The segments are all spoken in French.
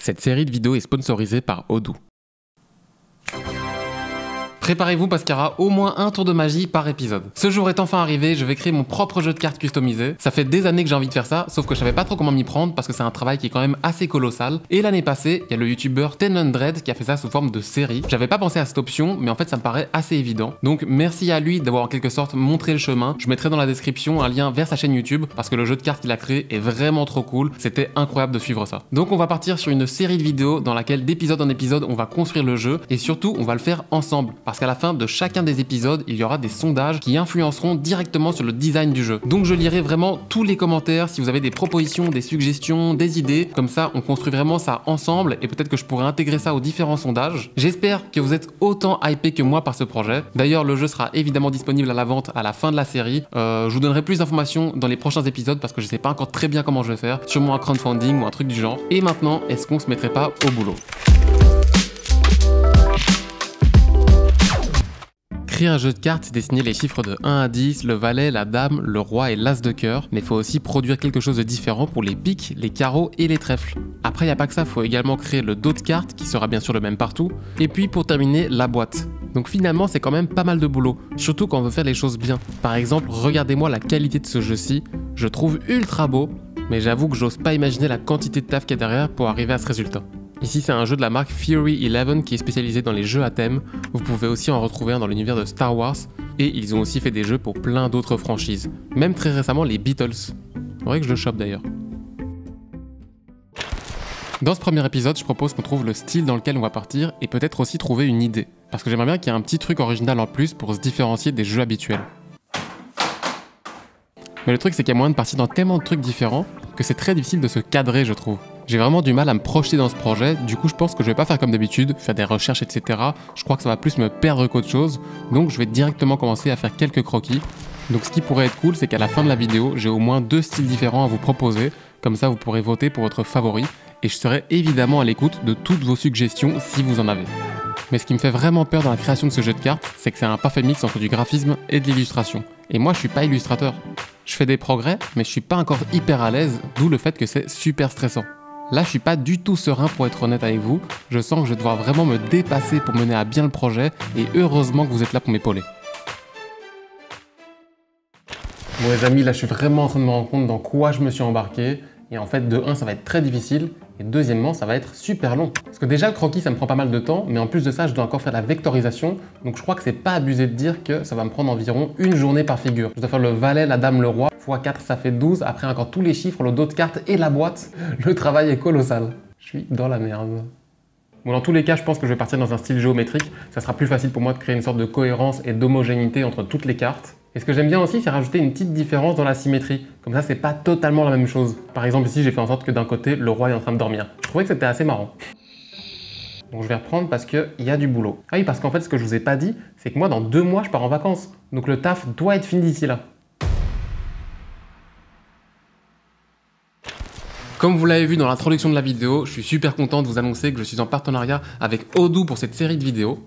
Cette série de vidéos est sponsorisée par Odoo. Préparez-vous parce qu'il y aura au moins un tour de magie par épisode. Ce jour est enfin arrivé, je vais créer mon propre jeu de cartes customisé. Ça fait des années que j'ai envie de faire ça, sauf que je savais pas trop comment m'y prendre parce que c'est un travail qui est quand même assez colossal. Et l'année passée, il y a le youtubeur 1000 qui a fait ça sous forme de série. J'avais pas pensé à cette option, mais en fait ça me paraît assez évident. Donc merci à lui d'avoir en quelque sorte montré le chemin. Je mettrai dans la description un lien vers sa chaîne YouTube parce que le jeu de cartes qu'il a créé est vraiment trop cool. C'était incroyable de suivre ça. Donc on va partir sur une série de vidéos dans laquelle d'épisode en épisode on va construire le jeu et surtout on va le faire ensemble. Parce qu'à la fin de chacun des épisodes, il y aura des sondages qui influenceront directement sur le design du jeu. Donc je lirai vraiment tous les commentaires si vous avez des propositions, des suggestions, des idées. Comme ça, on construit vraiment ça ensemble et peut-être que je pourrais intégrer ça aux différents sondages. J'espère que vous êtes autant hypé que moi par ce projet. D'ailleurs, le jeu sera évidemment disponible à la vente à la fin de la série. Je vous donnerai plus d'informations dans les prochains épisodes parce que je sais pas encore très bien comment je vais faire. Sûrement un crowdfunding ou un truc du genre. Et maintenant, est-ce qu'on se mettrait pas au boulot ? Créer un jeu de cartes, c'est dessiner les chiffres de 1 à 10, le valet, la dame, le roi et l'as de cœur, mais il faut aussi produire quelque chose de différent pour les piques, les carreaux et les trèfles. Après, il n'y a pas que ça, il faut également créer le dos de cartes, qui sera bien sûr le même partout, et puis pour terminer, la boîte. Donc finalement, c'est quand même pas mal de boulot, surtout quand on veut faire les choses bien. Par exemple, regardez-moi la qualité de ce jeu-ci, je trouve ultra beau, mais j'avoue que j'ose pas imaginer la quantité de taf qu'il y a derrière pour arriver à ce résultat. Ici, c'est un jeu de la marque Fury 11 qui est spécialisé dans les jeux à thème. Vous pouvez aussi en retrouver un dans l'univers de Star Wars. Et ils ont aussi fait des jeux pour plein d'autres franchises. Même très récemment, les Beatles. Faudrait que je le chope d'ailleurs. Dans ce premier épisode, je propose qu'on trouve le style dans lequel on va partir et peut-être aussi trouver une idée. Parce que j'aimerais bien qu'il y ait un petit truc original en plus pour se différencier des jeux habituels. Mais le truc, c'est qu'il y a moyen de partir dans tellement de trucs différents que c'est très difficile de se cadrer, je trouve. J'ai vraiment du mal à me projeter dans ce projet, du coup je pense que je vais pas faire comme d'habitude, faire des recherches etc. Je crois que ça va plus me perdre qu'autre chose, donc je vais directement commencer à faire quelques croquis. Donc ce qui pourrait être cool, c'est qu'à la fin de la vidéo, j'ai au moins 2 styles différents à vous proposer, comme ça vous pourrez voter pour votre favori, et je serai évidemment à l'écoute de toutes vos suggestions si vous en avez. Mais ce qui me fait vraiment peur dans la création de ce jeu de cartes, c'est que c'est un parfait mix entre du graphisme et de l'illustration. Et moi je suis pas illustrateur. Je fais des progrès, mais je suis pas encore hyper à l'aise, d'où le fait que c'est super stressant. Là, je suis pas du tout serein pour être honnête avec vous. Je sens que je vais devoir vraiment me dépasser pour mener à bien le projet et heureusement que vous êtes là pour m'épauler. Bon les amis, là je suis vraiment en train de me rendre compte dans quoi je me suis embarqué. Et en fait, de 1, ça va être très difficile. Et deuxièmement, ça va être super long. Parce que déjà, le croquis, ça me prend pas mal de temps. Mais en plus de ça, je dois encore faire la vectorisation. Donc je crois que c'est pas abusé de dire que ça va me prendre environ une journée par figure. Je dois faire le valet, la dame, le roi. x 4, ça fait 12. Après, encore tous les chiffres, le dos de carte et la boîte. Le travail est colossal. Je suis dans la merde. Bon, dans tous les cas, je pense que je vais partir dans un style géométrique. Ça sera plus facile pour moi de créer une sorte de cohérence et d'homogénéité entre toutes les cartes. Et ce que j'aime bien aussi, c'est rajouter une petite différence dans la symétrie. Comme ça, c'est pas totalement la même chose. Par exemple, ici, j'ai fait en sorte que d'un côté, le roi est en train de dormir. Je trouvais que c'était assez marrant. Donc je vais reprendre parce qu'il y a du boulot. Ah oui, parce qu'en fait, ce que je vous ai pas dit, c'est que moi, dans 2 mois, je pars en vacances. Donc le taf doit être fini d'ici là. Comme vous l'avez vu dans l'introduction de la vidéo, je suis super content de vous annoncer que je suis en partenariat avec Odoo pour cette série de vidéos.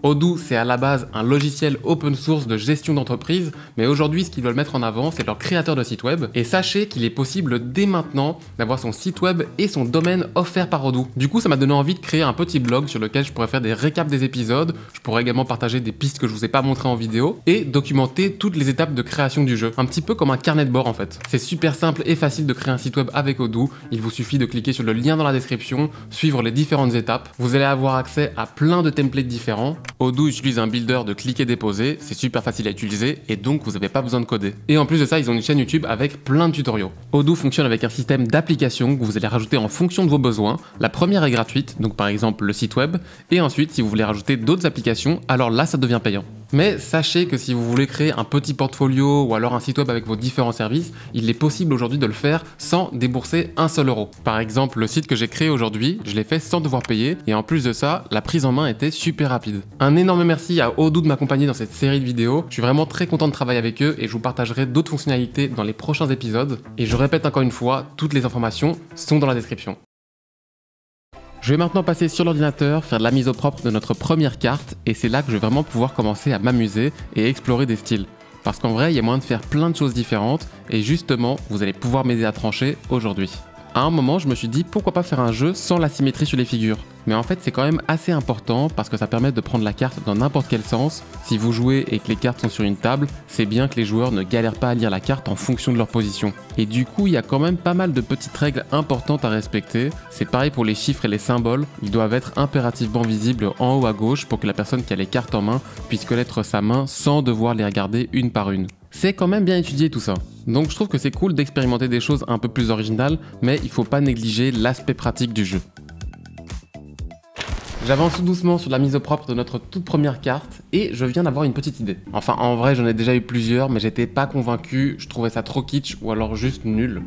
Odoo, c'est à la base un logiciel open source de gestion d'entreprise, mais aujourd'hui, ce qu'ils veulent mettre en avant, c'est leur créateur de site web. Et sachez qu'il est possible dès maintenant d'avoir son site web et son domaine offert par Odoo. Du coup, ça m'a donné envie de créer un petit blog sur lequel je pourrais faire des récaps des épisodes, je pourrais également partager des pistes que je vous ai pas montrées en vidéo et documenter toutes les étapes de création du jeu. Un petit peu comme un carnet de bord en fait. C'est super simple et facile de créer un site web avec Odoo. Il vous suffit de cliquer sur le lien dans la description, suivre les différentes étapes. Vous allez avoir accès à plein de templates différents. Odoo utilise un builder de cliquer-déposer, c'est super facile à utiliser et donc vous n'avez pas besoin de coder. Et en plus de ça, ils ont une chaîne YouTube avec plein de tutoriaux. Odoo fonctionne avec un système d'applications que vous allez rajouter en fonction de vos besoins. La première est gratuite, donc par exemple le site web, et ensuite si vous voulez rajouter d'autres applications, alors là ça devient payant. Mais sachez que si vous voulez créer un petit portfolio ou alors un site web avec vos différents services, il est possible aujourd'hui de le faire sans débourser un seul euro. Par exemple, le site que j'ai créé aujourd'hui, je l'ai fait sans devoir payer et en plus de ça, la prise en main était super rapide. Un énorme merci à Odoo de m'accompagner dans cette série de vidéos. Je suis vraiment très content de travailler avec eux et je vous partagerai d'autres fonctionnalités dans les prochains épisodes. Et je répète encore une fois, toutes les informations sont dans la description. Je vais maintenant passer sur l'ordinateur, faire de la mise au propre de notre première carte et c'est là que je vais vraiment pouvoir commencer à m'amuser et explorer des styles. Parce qu'en vrai, il y a moyen de faire plein de choses différentes et justement, vous allez pouvoir m'aider à trancher aujourd'hui. À un moment, je me suis dit pourquoi pas faire un jeu sans la symétrie sur les figures. Mais en fait, c'est quand même assez important parce que ça permet de prendre la carte dans n'importe quel sens. Si vous jouez et que les cartes sont sur une table, c'est bien que les joueurs ne galèrent pas à lire la carte en fonction de leur position. Et du coup, il y a quand même pas mal de petites règles importantes à respecter. C'est pareil pour les chiffres et les symboles. Ils doivent être impérativement visibles en haut à gauche pour que la personne qui a les cartes en main puisse connaître sa main sans devoir les regarder une par une. C'est quand même bien étudié tout ça. Donc je trouve que c'est cool d'expérimenter des choses un peu plus originales, mais il faut pas négliger l'aspect pratique du jeu. J'avance tout doucement sur la mise au propre de notre toute première carte et je viens d'avoir une petite idée. Enfin en vrai j'en ai déjà eu plusieurs mais j'étais pas convaincu, je trouvais ça trop kitsch ou alors juste nul.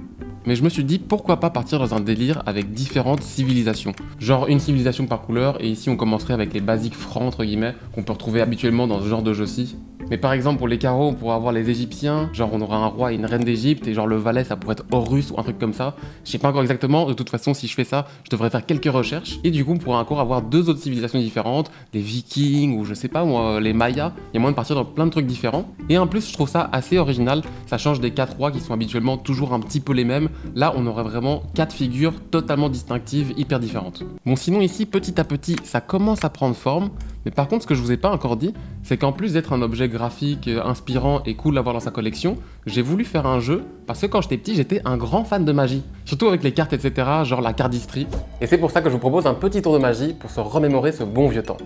Mais je me suis dit pourquoi pas partir dans un délire avec différentes civilisations. Genre une civilisation par couleur et ici on commencerait avec les basiques francs entre guillemets qu'on peut retrouver habituellement dans ce genre de jeu-ci. Mais par exemple pour les carreaux on pourrait avoir les Égyptiens, genre on aura un roi et une reine d'Égypte et genre le valet ça pourrait être Horus ou un truc comme ça. Je sais pas encore exactement, de toute façon si je fais ça je devrais faire quelques recherches et du coup on pourrait encore avoir deux autres civilisations différentes, des Vikings ou je sais pas moi les Mayas, il y a moyen de partir dans plein de trucs différents. Et en plus je trouve ça assez original, ça change des 4 rois qui sont habituellement toujours un petit peu les mêmes, là on aurait vraiment 4 figures totalement distinctives, hyper différentes. Bon sinon ici petit à petit ça commence à prendre forme, mais par contre ce que je vous ai pas encore dit, c'est qu'en plus d'être un objet graphique inspirant et cool à avoir dans sa collection, j'ai voulu faire un jeu parce que quand j'étais petit j'étais un grand fan de magie, surtout avec les cartes etc, genre la cardistry. Et c'est pour ça que je vous propose un petit tour de magie pour se remémorer ce bon vieux temps.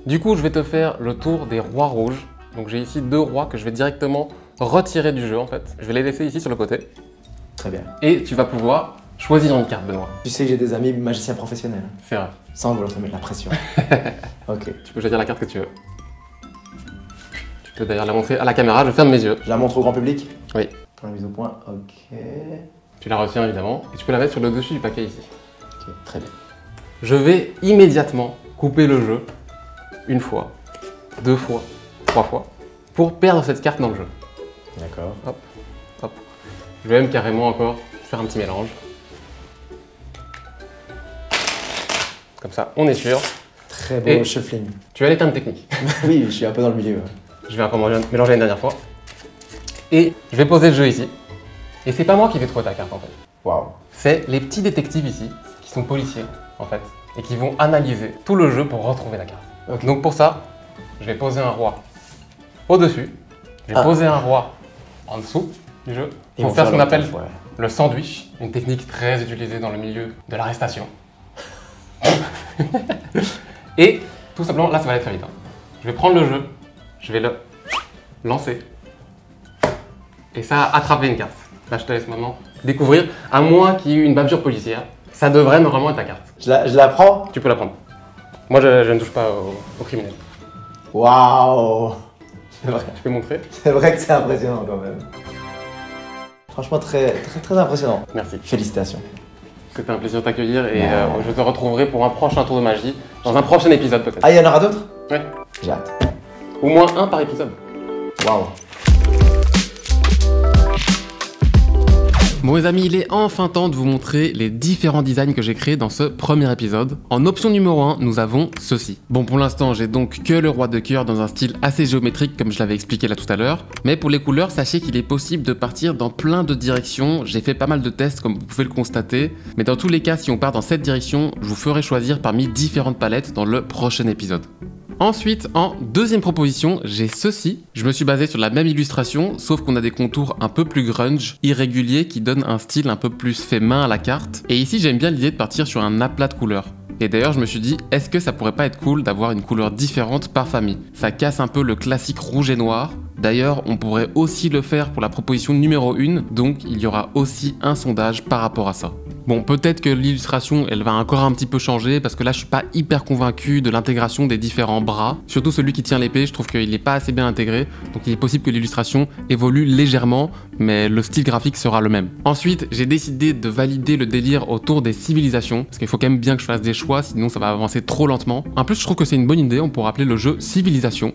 Du coup je vais te faire le tour des rois rouges, donc j'ai ici 2 rois que je vais directement retirer du jeu en fait, je vais les laisser ici sur le côté. Très bien. Et tu vas pouvoir choisir une carte Benoît. Tu sais que j'ai des amis magiciens professionnels. C'est vrai. Sans vouloir te mettre la pression. Ok. Tu peux choisir la carte que tu veux. Tu peux d'ailleurs la montrer à la caméra, je ferme mes yeux. Je la montre au grand public? Oui. Pour la mise au point, ok. Tu la retiens évidemment, et tu peux la mettre sur le dessus du paquet ici. Ok, très bien. Je vais immédiatement couper le jeu, une fois, 2 fois, 3 fois, pour perdre cette carte dans le jeu. D'accord. Hop, hop. Je vais même carrément encore faire un petit mélange. Comme ça, on est sûr. Très beau Et shuffling. tu as les termes techniques. Oui, je suis un peu dans le milieu. Je vais encore mélanger une dernière fois. Et je vais poser le jeu ici. Et c'est pas moi qui vais trouver ta carte en fait. Waouh. C'est les petits détectives ici, qui sont policiers en fait, et qui vont analyser tout le jeu pour retrouver la carte. Ok. Donc pour ça, je vais poser un roi au-dessus, je vais poser un roi en dessous du jeu, pour faire ce qu'on appelle le sandwich, une technique très utilisée dans le milieu de l'arrestation. Et tout simplement, là ça va aller très vite. Hein. Je vais prendre le jeu, je vais le lancer, et ça a attrapé une carte. Là je te laisse maintenant découvrir, à moins qu'il y ait eu une bavure policière, ça devrait normalement être ta carte. Je la prends? Tu peux la prendre. Moi je ne touche pas aux criminels. Waouh. C'est vrai. Tu peux montrer? C'est vrai que c'est impressionnant quand même. Franchement très impressionnant. Merci. Félicitations. C'était un plaisir de t'accueillir et je te retrouverai pour un prochain tour de magie, dans un prochain épisode peut-être. Ah, il y en aura d'autres? Ouais. J'ai hâte. Au moins un par épisode. Waouh. Bon les amis, il est enfin temps de vous montrer les différents designs que j'ai créés dans ce premier épisode. En option numéro 1, nous avons ceci. Bon pour l'instant, j'ai donc que le roi de cœur dans un style assez géométrique comme je l'avais expliqué là tout à l'heure. Mais pour les couleurs, sachez qu'il est possible de partir dans plein de directions. J'ai fait pas mal de tests comme vous pouvez le constater. Mais dans tous les cas, si on part dans cette direction, je vous ferai choisir parmi différentes palettes dans le prochain épisode. Ensuite, en deuxième proposition, j'ai ceci. Je me suis basé sur la même illustration, sauf qu'on a des contours un peu plus grunge, irréguliers, qui donnent un style un peu plus fait main à la carte. Et ici, j'aime bien l'idée de partir sur un aplat de couleurs. Et d'ailleurs, je me suis dit, est-ce que ça pourrait pas être cool d'avoir une couleur différente par famille? Ça casse un peu le classique rouge et noir. D'ailleurs, on pourrait aussi le faire pour la proposition numéro 1, donc il y aura aussi un sondage par rapport à ça. Bon, peut-être que l'illustration, elle va encore un petit peu changer, parce que là, je suis pas hyper convaincu de l'intégration des différents bras. Surtout celui qui tient l'épée, je trouve qu'il est pas assez bien intégré, donc il est possible que l'illustration évolue légèrement, mais le style graphique sera le même. Ensuite, j'ai décidé de valider le délire autour des civilisations, parce qu'il faut quand même bien que je fasse des choix, sinon ça va avancer trop lentement. En plus, je trouve que c'est une bonne idée, on pourrait appeler le jeu Civilisation.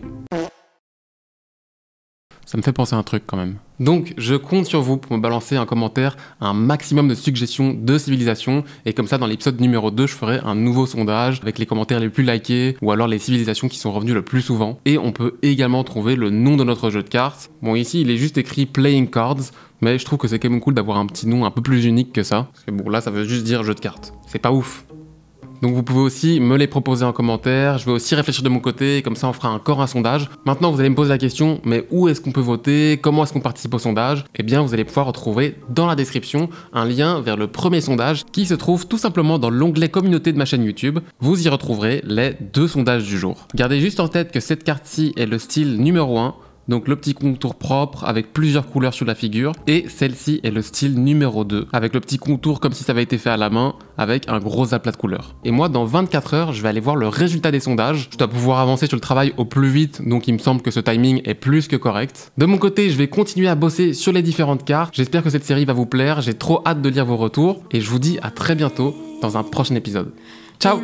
Ça me fait penser à un truc quand même. Donc, je compte sur vous pour me balancer un commentaire, un maximum de suggestions de civilisations. Et comme ça, dans l'épisode numéro 2, je ferai un nouveau sondage avec les commentaires les plus likés ou alors les civilisations qui sont revenues le plus souvent. Et on peut également trouver le nom de notre jeu de cartes. Bon, ici, il est juste écrit Playing Cards, mais je trouve que c'est quand même cool d'avoir un petit nom un peu plus unique que ça. Parce que bon, là, ça veut juste dire jeu de cartes. C'est pas ouf. Donc vous pouvez aussi me les proposer en commentaire, je vais aussi réfléchir de mon côté, comme ça on fera encore un sondage. Maintenant vous allez me poser la question, mais où est-ce qu'on peut voter? Comment est-ce qu'on participe au sondage? Eh bien vous allez pouvoir retrouver dans la description un lien vers le premier sondage qui se trouve tout simplement dans l'onglet communauté de ma chaîne YouTube. Vous y retrouverez les 2 sondages du jour. Gardez juste en tête que cette carte-ci est le style numéro 1. Donc le petit contour propre avec plusieurs couleurs sur la figure, et celle-ci est le style numéro 2 avec le petit contour comme si ça avait été fait à la main avec un gros aplat de couleurs. Et moi dans 24 heures je vais aller voir le résultat des sondages, je dois pouvoir avancer sur le travail au plus vite, donc il me semble que ce timing est plus que correct. De mon côté je vais continuer à bosser sur les différentes cartes, j'espère que cette série va vous plaire, j'ai trop hâte de lire vos retours, et je vous dis à très bientôt dans un prochain épisode. Ciao!